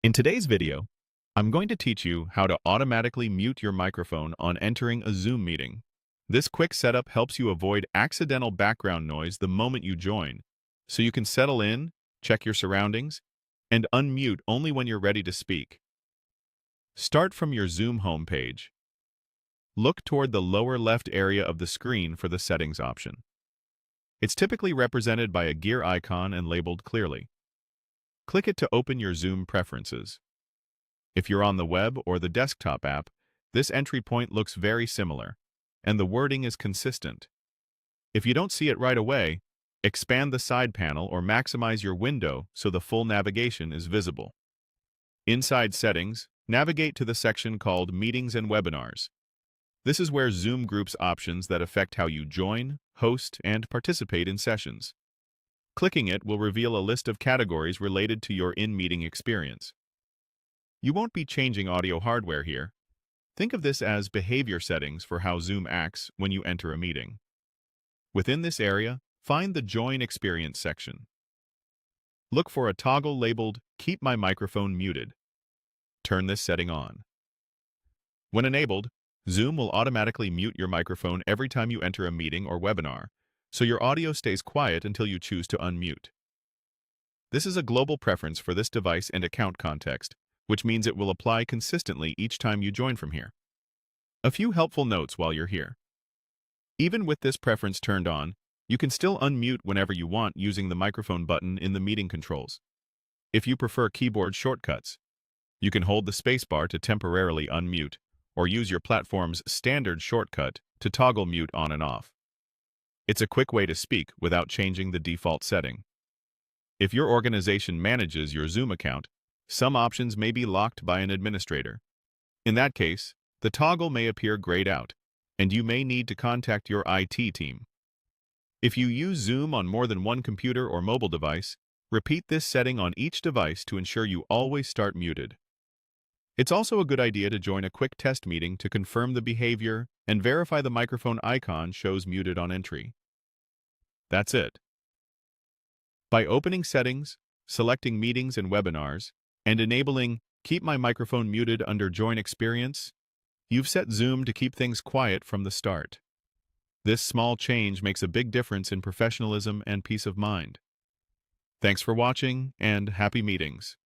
In today's video, I'm going to teach you how to automatically mute your microphone on entering a Zoom meeting. This quick setup helps you avoid accidental background noise the moment you join, so you can settle in, check your surroundings, and unmute only when you're ready to speak. Start from your Zoom homepage. Look toward the lower left area of the screen for the settings option. It's typically represented by a gear icon and labeled clearly. Click it to open your Zoom preferences. If you're on the web or the desktop app, this entry point looks very similar, and the wording is consistent. If you don't see it right away, expand the side panel or maximize your window so the full navigation is visible. Inside Settings, navigate to the section called Meetings and Webinars. This is where Zoom groups options that affect how you join, host, and participate in sessions. Clicking it will reveal a list of categories related to your in-meeting experience. You won't be changing audio hardware here. Think of this as behavior settings for how Zoom acts when you enter a meeting. Within this area, find the Join Experience section. Look for a toggle labeled Keep My Microphone Muted. Turn this setting on. When enabled, Zoom will automatically mute your microphone every time you enter a meeting or webinar, so your audio stays quiet until you choose to unmute. This is a global preference for this device and account context, which means it will apply consistently each time you join from here. A few helpful notes while you're here. Even with this preference turned on, you can still unmute whenever you want using the microphone button in the meeting controls. If you prefer keyboard shortcuts, you can hold the spacebar to temporarily unmute, or use your platform's standard shortcut to toggle mute on and off. It's a quick way to speak without changing the default setting. If your organization manages your Zoom account, some options may be locked by an administrator. In that case, the toggle may appear grayed out, and you may need to contact your IT team. If you use Zoom on more than one computer or mobile device, repeat this setting on each device to ensure you always start muted. It's also a good idea to join a quick test meeting to confirm the behavior and verify the microphone icon shows muted on entry. That's it. By opening Settings, selecting Meetings and Webinars, and enabling Keep My Microphone Muted under Join Experience, you've set Zoom to keep things quiet from the start. This small change makes a big difference in professionalism and peace of mind. Thanks for watching, and happy meetings.